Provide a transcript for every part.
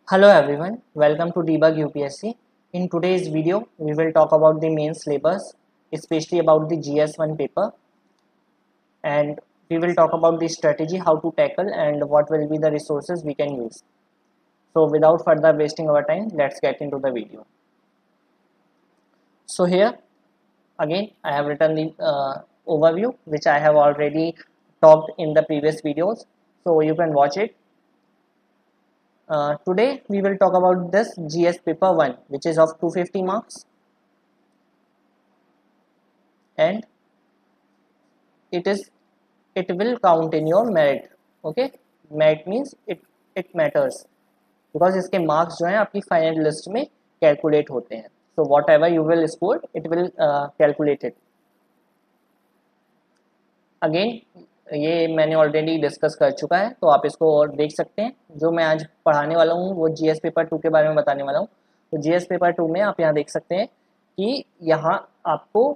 Hello everyone, welcome to Debug UPSC. In today's video, we will talk about the main syllabus, especially about the GS1 paper, and we will talk about the strategy, how to tackle, and what will be the resources we can use. So without further wasting our time, let's get into the video. So here, again, I have written the overview, which I have already talked in the previous videos, so you can watch it. Today we will talk about this GS paper 1, which is of 250 marks, and it will count in your merit. Okay, merit means it matters because इसके marks जो हैं आपकी final list में calculate होते हैं. So whatever you will score, it will calculate it. Again, ये मैंने already discuss कर चुका है, तो आप इसको और देख सकते हैं. जो मैं आज पढ़ाने वाला हूँ वो जीएस पेपर 2 के बारे में बताने वाला हूँ. तो जीएस पेपर 2 में आप यहाँ देख सकते हैं कि यहाँ आपको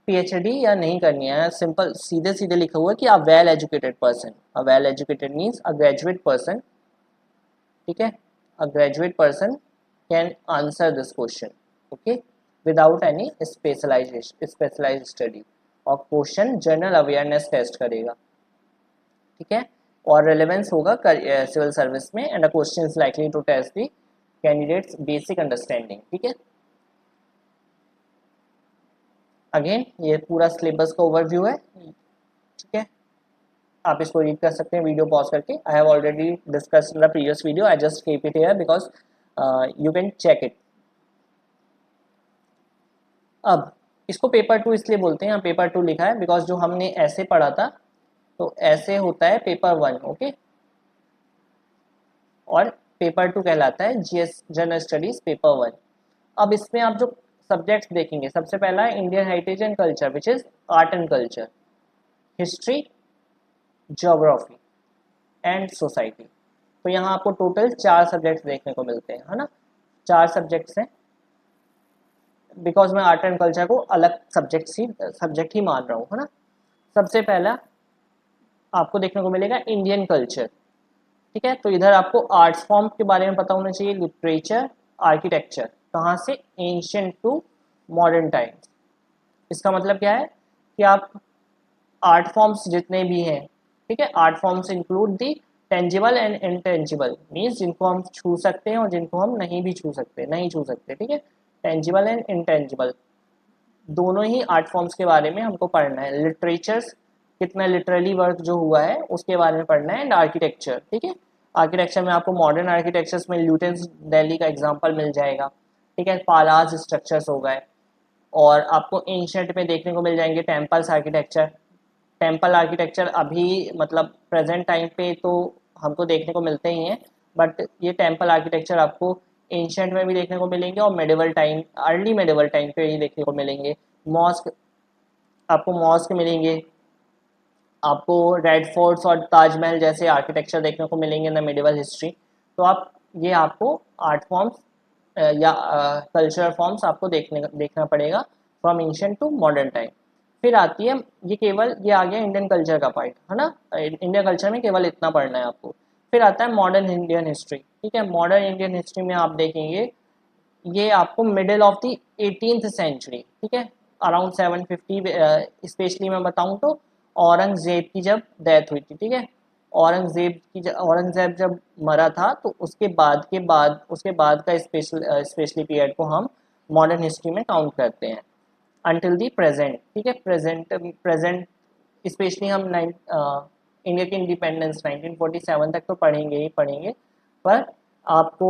पीएचडी या नहीं करनी है. सिंपल सीधे सीधे लिखा हुआ है कि a well educated person. A well educated means a graduate person. ठीक है, a graduate person can answer this question. Okay, without any specialised study. और क्वेश्चन जनरल अवेयरनेस टेस्ट करेगा. ठीक है, और रिलेवेंस होगा सिविल सर्विस में. And a question is likely to test the candidates basic understanding. ठीक है, अगेन ये पूरा सिलेबस का ओवरव्यू है. ठीक है, आप इसको रीड कर सकते हैं वीडियो पॉज करके. I have already discuss in the previous video. I just keep it here because you can check it. अब इसको पेपर 2 इसलिए बोलते हैं, यहाँ पेपर 2 लिखा है बिकॉज जो हमने ऐसे पढ़ा था तो ऐसे होता है पेपर 1. ओके, और पेपर 2 कहलाता है जीएस जनरल स्टडीज पेपर 1. अब इसमें आप जो सब्जेक्ट्स देखेंगे, सबसे पहला है Indian heritage and culture, which is art and culture, history, geography and society. तो यहाँ आपको टोटल 4 सब्जेक्ट्स देखने को मिलते हैं, है ना. 4 सब्जेक्ट्स हैं बिकॉज मैं आर्ट एंड कल्चर को अलग सब्जेक्ट ही मान रहा हूँ, है ना. सबसे पहला आपको देखने को मिलेगा इंडियन कल्चर. ठीक है, तो इधर आपको आर्ट्स फॉर्म के बारे में पता होना चाहिए, लिटरेचर, आर्किटेक्चर, कहाँ से एंशियंट टू मॉडर्न टाइम्स. इसका मतलब क्या है कि आप आर्ट फॉर्म्स जितने भी हैं, ठीक है, art forms include the tangible and intangible, means जिनको हम छू सकते हैं और जिनको हम नहीं छू सकते. ठीक है, टेंजिबल एंड इनटेंजिबल दोनों ही आर्ट फॉर्म्स के बारे में हमको पढ़ना है. लिटरेचर्स कितना लिटरली वर्क जो हुआ है उसके बारे में पढ़ना है. एंड आर्किटेक्चर, ठीक है, आर्किटेक्चर में आपको मॉडर्न आर्किटेक्चर्स में ल्यूटेंस दिल्ली का एग्जांपल मिल जाएगा. ठीक है, पालाज स्ट्रक्चर्स हो गए. और आपको एंशिएंट में देखने को मिल जाएंगे टेम्पल्स आर्किटेक्चर. टेम्पल आर्किटेक्चर अभी मतलब प्रेजेंट टाइम पे तो हमको देखने को मिलते ही हैं, बट ये टेम्पल आर्किटेक्चर आपको एंशिएंट में भी देखने को मिलेंगे और medieval time, early medieval time पे ही देखने को मिलेंगे. मॉस्क, आपको मॉस्क मिलेंगे, आपको रेड फोर्ट्स और ताजमहल जैसे आर्किटेक्चर देखने को मिलेंगे इन द मिडिवल हिस्ट्री. तो आप ये आपको आर्ट फॉर्म्स या कल्चरल फॉर्म्स आपको देखना पड़ेगा from ancient to modern time. फिर आती है ये आ गया इंडियन कल्चर का पार्ट, है ना. इंडियन कल्चर में केवल इतना पढ़ना है आपको. फिर आता है मॉडर्न इंडियन हिस्ट्री. ठीक है, मॉडर्न इंडियन हिस्ट्री में आप देखेंगे ये आपको middle of the 18th century, ठीक है, अराउंड 750, स्पेशली मैं बताऊं तो औरंगजेब की जब डेथ हुई थी. ठीक है, औरंगजेब जब मरा था तो उसके बाद का स्पेशली पीरियड को हम मॉडर्न हिस्ट्री में काउंट करते हैं अंटिल दी प्रेजेंट. ठीक है, प्रेजेंट स्पेशली हम इंडिया की इंडिपेंडेंस 1947 तक तो पढ़ेंगे ही पढ़ेंगे, पर आपको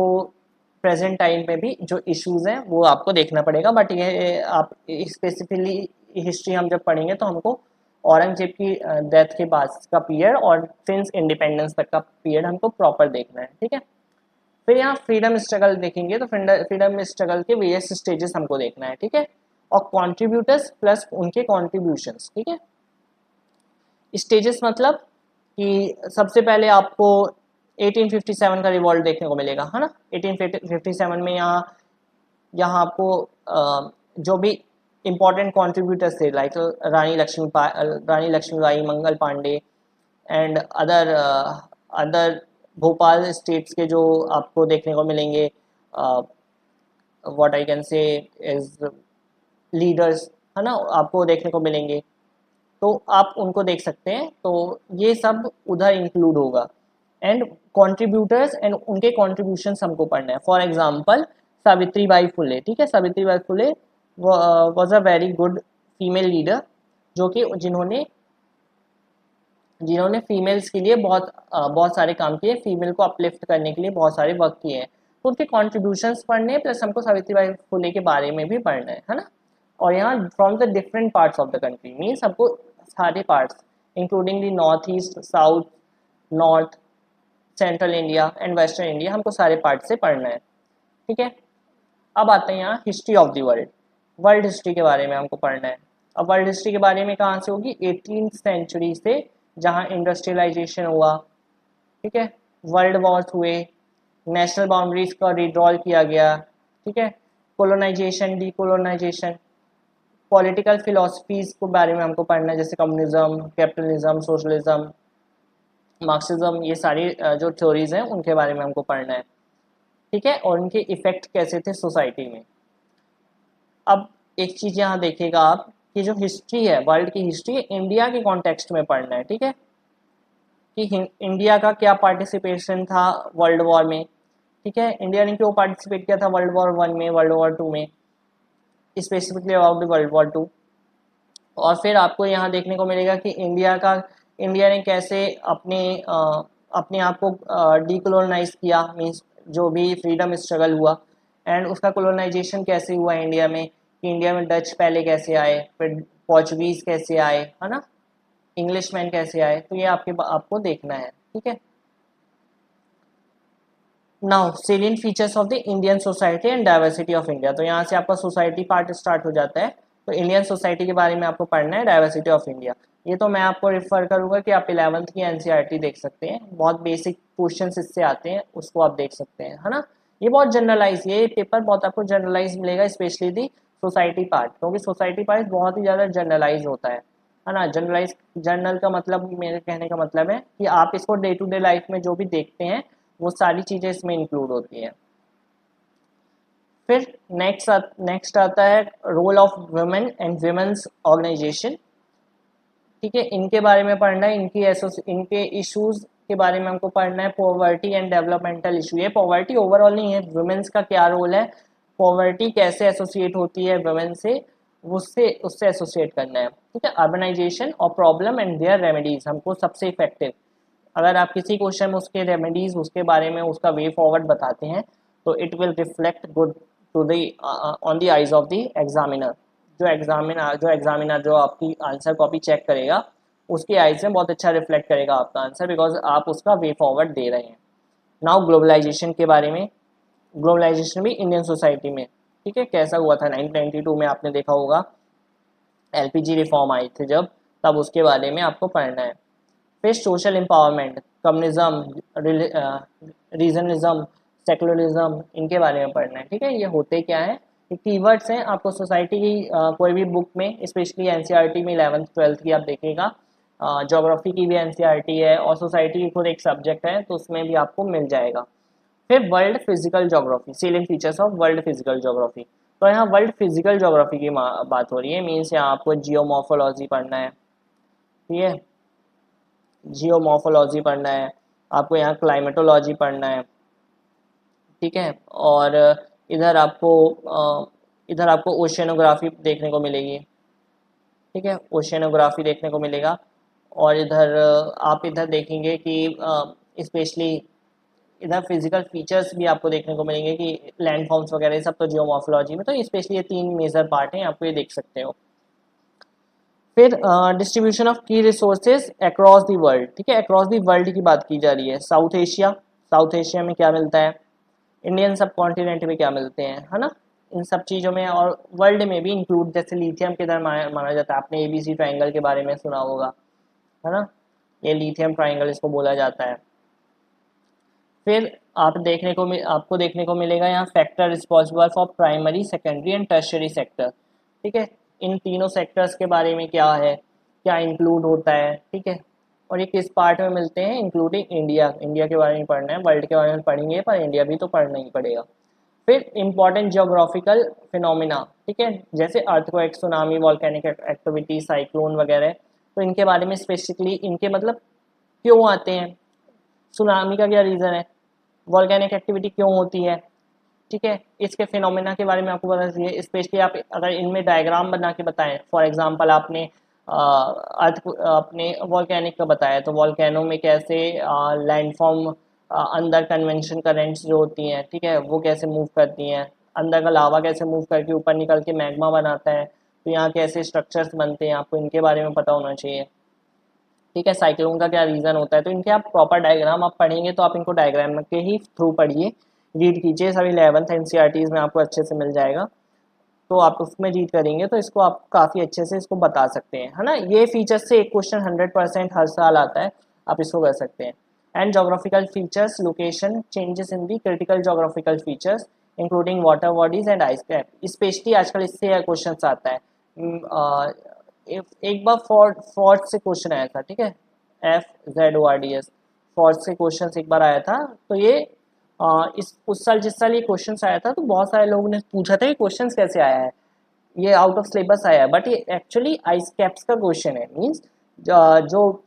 प्रेजेंट टाइम में भी जो इश्यूज हैं वो आपको देखना पड़ेगा. बट ये आप स्पेसिफिकली हिस्ट्री हम जब पढ़ेंगे तो हमको औरंगजेब की डेथ के बाद का पीरियड और सिंस इंडिपेंडेंस तक का पीरियड हमको प्रॉपर देखना है. ठीक है, फिर यहाँ फ्रीडम स्ट्रगल देखेंगे तो फ्रीडम स्ट्रगल के वेरियस स्टेजेस हमको देखना है. ठीक है, और कॉन्ट्रीब्यूटर्स प्लस उनके कॉन्ट्रीब्यूशंस. ठीक है, स्टेजेस मतलब कि सबसे पहले आपको 1857 का रिवॉल्ट देखने को मिलेगा, है ना. 1857 में यहाँ आपको जो भी इम्पोर्टेंट कॉन्ट्रीब्यूटर्स थे like Rani Lakshmibai, Mangal Pandey and other Bhopal states के जो आपको देखने को मिलेंगे, what I can say is leaders, है ना, आपको देखने को मिलेंगे, तो आप उनको देख सकते हैं। तो ये सब उधर इंक्लूड होगा। एंड कंट्रीब्यूटर्स एंड उनके कॉन्ट्रीब्यूशन हमको पढ़ना है। फॉर एग्जांपल सावित्री बाई फुले, ठीक है, Savitri by Phule was a very good female leader, जो कि जिन्होंने जिन्होंने फीमेल्स के लिए बहुत सारे काम किए, फीमेल को अपलिफ्ट करने के लिए बहुत सारे वर्क किए हैं। तो उनके कॉन्ट्रीब्यूशंस पढ़ने हैं, प्लस हमको सावित्रीबाई फुले के बारे में भी पढ़ना है ना। और यहाँ from the different parts of the country means हमको सारे parts including the north east, south, north, central India and western India, हमको सारे पार्ट से पढ़ना है, ठीक है। अब आते हैं यहाँ history of the world. World history के बारे में हमको पढ़ना है। अब वर्ल्ड हिस्ट्री के बारे में कहाँ से होगी, 18th सेंचुरी से, जहाँ इंडस्ट्रियलाइजेशन हुआ, ठीक है, वर्ल्ड वॉर्स हुए, नेशनल बाउंड्रीज का रिड्रॉल किया गया, ठीक है, कोलोनाइजेशन, डीकोलोनाइजेशन, पॉलिटिकल फिलोसफीज के बारे में हमको पढ़ना है, जैसे कम्युनिज्म, कैपिटलिज्म, सोशलिज्म, मार्क्सिज्म, ये सारी जो थ्योरीज हैं उनके बारे में हमको पढ़ना है, ठीक है, और उनके इफेक्ट कैसे थे सोसाइटी में। अब एक चीज़ यहाँ देखिएगा आप कि जो हिस्ट्री है, वर्ल्ड की हिस्ट्री, इंडिया के कॉन्टेक्स्ट में पढ़ना है, ठीक है, कि इंडिया का क्या पार्टिसिपेशन था वर्ल्ड वॉर में, ठीक है, इंडिया ने क्यों पार्टिसिपेट किया था वर्ल्ड वॉर 1 में, वर्ल्ड वॉर 2 में, specifically about the world war 2। और फिर आपको यहाँ देखने को मिलेगा कि इंडिया ने कैसे अपने आप को डीकोलोनाइज किया, मीन्स जो भी फ्रीडम स्ट्रगल हुआ, एंड उसका कोलोनाइजेशन कैसे हुआ इंडिया में, कि इंडिया में डच पहले कैसे आए, फिर पोर्चुगीज कैसे आए, है ना, इंग्लिशमैन कैसे आए, तो ये आपको देखना है, ठीक है। Now salient features of the Indian society and diversity of India, तो यहाँ से आपका सोसाइटी पार्ट स्टार्ट हो जाता है। तो इंडियन सोसाइटी के बारे में आपको पढ़ना है, डाइवर्सिटी ऑफ इंडिया। ये तो मैं आपको रेफर करूंगा कि आप 11th की एनसीईआरटी देख सकते हैं, बहुत बेसिक क्वेश्चन इससे आते हैं, उसको आप देख सकते हैं, है ना। ये बहुत जनरलाइज, ये पेपर बहुत आपको जनरलाइज मिलेगा, स्पेशली दी सोसाइटी पार्ट, क्योंकि सोसाइटी पार्ट बहुत ही ज़्यादा जनरलाइज होता है ना। जनरलाइज, जनरल का मतलब, मेरे कहने का मतलब है कि आप इसको डे टू डे लाइफ में जो भी देखते हैं वो सारी चीज़ें इसमें इंक्लूड होती हैं। फिर नेक्स्ट आता है role of women and women's organisation, ठीक है, इनके बारे में पढ़ना है, इनके इश्यूज के बारे में हमको पढ़ना है। पॉवर्टी एंड डेवलपमेंटल इशू, ये पॉवर्टी ओवरऑल नहीं है, वुमेन्स का क्या रोल है, पॉवर्टी कैसे एसोसिएट होती है वुमेन से, उससे एसोसिएट करना है, ठीक है। अर्बनाइजेशन और प्रॉब्लम एंड देयर रेमेडीज, हमको सबसे इफेक्टिव, अगर आप किसी क्वेश्चन में उसके रेमेडीज, उसके बारे में उसका वे फॉरवर्ड बताते हैं, तो it will reflect good to the on the eyes of the examiner. जो एग्जामिनर जो आपकी आंसर कॉपी चेक करेगा, उसके आइज में बहुत अच्छा रिफ्लेक्ट करेगा आपका आंसर, बिकॉज आप उसका वे फॉरवर्ड दे रहे हैं। नाउ ग्लोबलाइजेशन के बारे में, ग्लोबलाइजेशन भी इंडियन सोसाइटी में, ठीक है, कैसा हुआ था 1992 में, आपने देखा होगा एलपीजी रिफॉर्म आई थी जब, तब उसके बारे में आपको पढ़ना है। फिर सोशल एम्पावरमेंट, कम्युनिज्म, रीजनिज्म, सेकुलरिज्म, इनके बारे में पढ़ना है, ठीक है। ये होते क्या है, ये कीवर्ड्स हैं, आपको सोसाइटी की कोई भी बुक में, स्पेशली एनसीईआरटी में 11th 12th की आप देखिएगा, ज्योग्राफी की भी एनसीईआरटी है, और सोसाइटी की खुद एक सब्जेक्ट है, तो उसमें भी आपको मिल जाएगा। फिर world physical geography, salient features of world physical geography, तो यहाँ वर्ल्ड फिजिकल ज्योग्राफी की बात हो रही है, मीन्स यहाँ आपको जियोमॉर्फोलॉजी पढ़ना है, ठीक है, जियोमॉर्फोलॉजी पढ़ना है, आपको यहाँ क्लाइमेटोलॉजी पढ़ना है, ठीक है। और इधर आपको ओशियनोग्राफी देखने को मिलेगी, ठीक है, ओशियनोग्राफी देखने को मिलेगा। और आप इधर देखेंगे कि स्पेशली इधर फिजिकल फीचर्स भी आपको देखने को मिलेंगे, कि लैंड फॉर्म्स वगैरह सब तो जियोमॉर्फोलॉजी में, तो स्पेशली ये 3 मेजर पार्ट हैं, आपको ये देख सकते हो। फिर डिस्ट्रीब्यूशन ऑफ की रिसोर्सेज अक्रॉस दी वर्ल्ड, ठीक है, अक्रॉस दी वर्ल्ड की बात की जा रही है। साउथ एशिया में क्या मिलता है, इंडियन सब कॉन्टिनेंट में क्या मिलते हैं, है ना, इन सब चीज़ों में, और वर्ल्ड में भी इंक्लूड, जैसे लिथियम किधर माना जाता है, आपने एबीसी ट्राइंगल के बारे में सुना होगा, है ना, ये लिथियम ट्राइंगल इसको बोला जाता है। फिर आपको देखने को मिलेगा यहाँ factor responsible for primary, secondary and tertiary sector, ठीक है, इन तीनों सेक्टर्स के बारे में क्या है, क्या इंक्लूड होता है, ठीक है, और ये किस पार्ट में मिलते हैं, इंक्लूडिंग इंडिया। इंडिया के बारे में पढ़ना है, वर्ल्ड के बारे में पढ़ेंगे पर इंडिया भी तो पढ़ना ही पड़ेगा। फिर इंपॉर्टेंट जियोग्राफिकल फिनोमिना, ठीक है, जैसे earthquake, tsunami, volcanic activity, cyclone वगैरह, तो इनके बारे में स्पेसिफिकली इनके मतलब क्यों आते हैं, सुनामी का क्या रीज़न है, वॉल्केनिक एक्टिविटी क्यों होती है, ठीक है, इसके फिनोमेना के बारे में आपको पता चाहिए। स्पेशली आप अगर इनमें डायग्राम बना के बताएं, फॉर एग्जांपल आपने अर्थ अपने वॉल्केनिक का बताया तो वॉल्केनो में कैसे लैंडफॉर्म अंदर कन्वेंशन करेंट्स जो होती हैं, ठीक है, वो कैसे मूव करती हैं, अंदर का लावा कैसे मूव करके ऊपर निकल के मैग्मा बनाता है, तो यहाँ कैसे स्ट्रक्चर्स बनते हैं, आपको इनके बारे में पता होना चाहिए। ठीक है, साइक्लोन का क्या रीज़न होता है, तो इनके आप प्रॉपर डायग्राम आप पढ़ेंगे तो आप इनको डायग्राम के ही थ्रू पढ़िए, रीड कीजिए, सभी 11th NCERTs में आपको अच्छे से मिल जाएगा, तो आप उसमें रीड करेंगे तो इसको आप काफ़ी अच्छे से इसको बता सकते हैं, है ना। ये फीचर्स से एक क्वेश्चन 100% हर साल आता है, आप इसको कर सकते हैं। And geographical features, location changes in the critical geographical features including water bodies and ice cap, specially आजकल इससे क्वेश्चन आता है। एक बार फॉर्ट से क्वेश्चन आया था, ठीक है, FZORDS फॉर्ट से क्वेश्चन एक बार आया था, तो ये इस उस साल जिस साल ये क्वेश्चन आया था तो बहुत सारे लोगों ने पूछा था ये क्वेश्चन कैसे आया है, ये आउट ऑफ सिलेबस आया है, बट ये एक्चुअली आइस कैप्स का क्वेश्चन है। मीन्स जो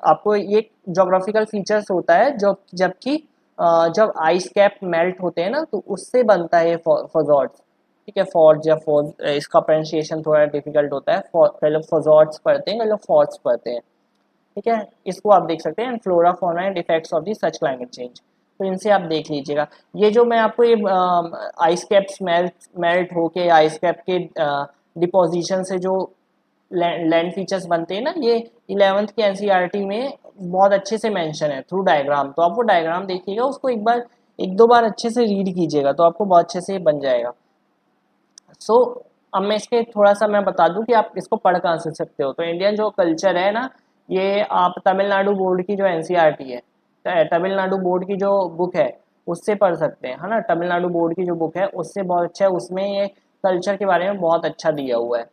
आपको ये जोग्राफिकल फीचर्स होता है जो जबकि जब आइस कैप मेल्ट होते हैं ना तो उससे बनता है ये फॉजॉट्स, ठीक है, फॉर्ज या फॉज, इसका प्रोनाउंसिएशन थोड़ा डिफिकल्ट होता है, कई लोग फॉजॉट्स पढ़ते हैं, कई लोग फॉर्ट्स पढ़ते हैं, ठीक है, इसको आप देख सकते हैं। And flora fauna and effects of the such climate change, तो इनसे आप देख लीजिएगा। ये जो मैं आपको ये आइस कैप्स मेल्ट होके आइस कैप के डिपोजिशन से जो लैंड फीचर्स बनते हैं ना, ये 11th के NCERT में बहुत अच्छे से मेंशन है थ्रू डायग्राम, तो आप वो डायग्राम देखिएगा, उसको एक दो बार अच्छे से रीड कीजिएगा तो आपको बहुत अच्छे से बन जाएगा। सो अब मैं इसके थोड़ा सा मैं बता दूं कि आप इसको पढ़ कहाँ से सकते हो। तो इंडियन जो कल्चर है ना, ये आप तमिलनाडु बोर्ड की जो NCERT है, तमिलनाडु बोर्ड की जो बुक है उससे पढ़ सकते हैं, है ना, तमिलनाडु बोर्ड की जो बुक है उससे बहुत अच्छा है, उसमें ये कल्चर के बारे में बहुत अच्छा दिया हुआ है।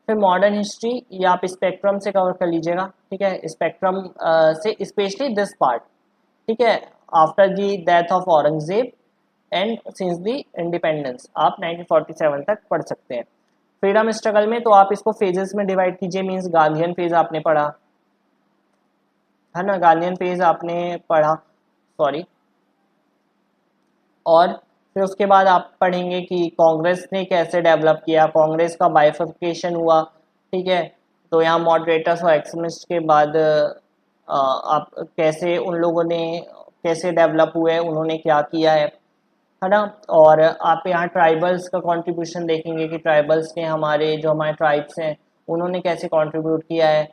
फिर मॉडर्न हिस्ट्री ये आप स्पेक्ट्रम से कवर कर लीजिएगा, ठीक है, स्पेक्ट्रम से स्पेशली दिस पार्ट, ठीक है, after the death of Aurangzeb and since the independence, आप 1947 तक पढ़ सकते हैं। फ्रीडम स्ट्रगल में तो आप इसको फेजेस में डिवाइड कीजिए, मीन्स गांधीयन फेज आपने पढ़ा, है ना, गांधीयन फेज आपने पढ़ा, सॉरी, और फिर उसके बाद आप पढ़ेंगे कि कांग्रेस ने कैसे डेवलप किया, कांग्रेस का बाइफर्केशन हुआ, ठीक है, तो यहाँ मॉडरेटर्स और एक्सट्रीमिस्ट के बाद आप कैसे उन लोगों ने कैसे डेवलप हुए, उन्होंने क्या किया है ना, और आप यहाँ ट्राइबल्स का कंट्रीब्यूशन देखेंगे कि ट्राइबल्स ने हमारे जो हमारे ट्राइब्स हैं उन्होंने कैसे कंट्रीब्यूट किया है,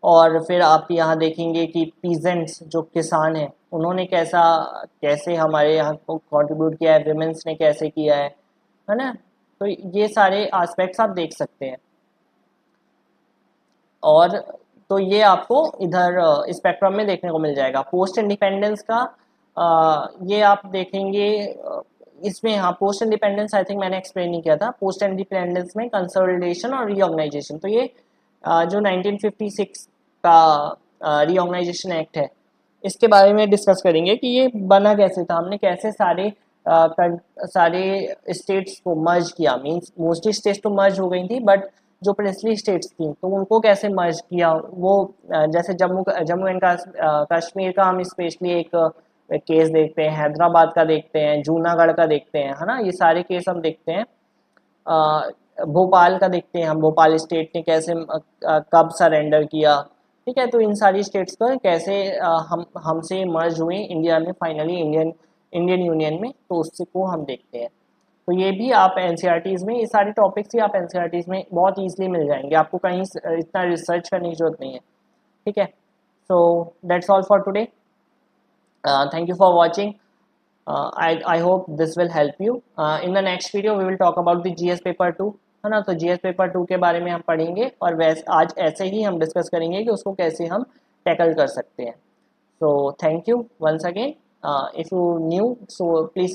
और फिर आप यहाँ देखेंगे कि पीजेंट्स जो किसान हैं उन्होंने कैसे हमारे यहाँ को कंट्रीब्यूट किया है, विमेंस ने कैसे किया है ना, तो ये सारे एस्पेक्ट्स आप देख सकते हैं। और तो ये आपको इधर स्पेक्ट्रम में देखने को मिल जाएगा। पोस्ट इंडिपेंडेंस का ये आप देखेंगे इसमें, हाँ, पोस्ट इंडिपेंडेंस आई थिंक मैंने एक्सप्लेन नहीं किया था। पोस्ट इंडिपेंडेंस में कंसोलिडेशन और रीऑर्गेनाइजेशन, तो ये जो 1956 का रीऑर्गेनाइजेशन एक्ट है इसके बारे में डिस्कस करेंगे कि ये बना कैसे था, हमने कैसे सारे स्टेट्स को मर्ज किया, मींस मोस्टली स्टेट्स तो मर्ज हो गई थी बट जो प्रिंसली स्टेट्स थी तो उनको कैसे मर्ज किया, वो जैसे जम्मू एंड कश्मीर का हम स्पेशली एक केस देखते हैं, हैदराबाद का देखते हैं, जूनागढ़ का देखते हैं, है ना, ये सारे केस हम देखते हैं। भोपाल का देखते हैं हम, भोपाल स्टेट ने कैसे कब सरेंडर किया, ठीक है, तो इन सारी स्टेट्स को कैसे हम हमसे मर्ज हुए इंडिया में फाइनली इंडियन यूनियन में, तो उससे को हम देखते हैं। तो ये भी आप NCERTs में, ये सारे टॉपिक्स ही आप NCERTs में बहुत ईजिली मिल जाएंगे, आपको कहीं इतना रिसर्च करने की जरूरत नहीं है, ठीक है। So that's all for today, thank you for watching, I hope this will help you. In the next video we will talk about the GS paper 2, है ना, तो GS पेपर 2 के बारे में हम पढ़ेंगे और वैसे आज ऐसे ही हम डिस्कस करेंगे कि उसको कैसे हम टैकल कर सकते हैं। So thank you once again. If you new, so please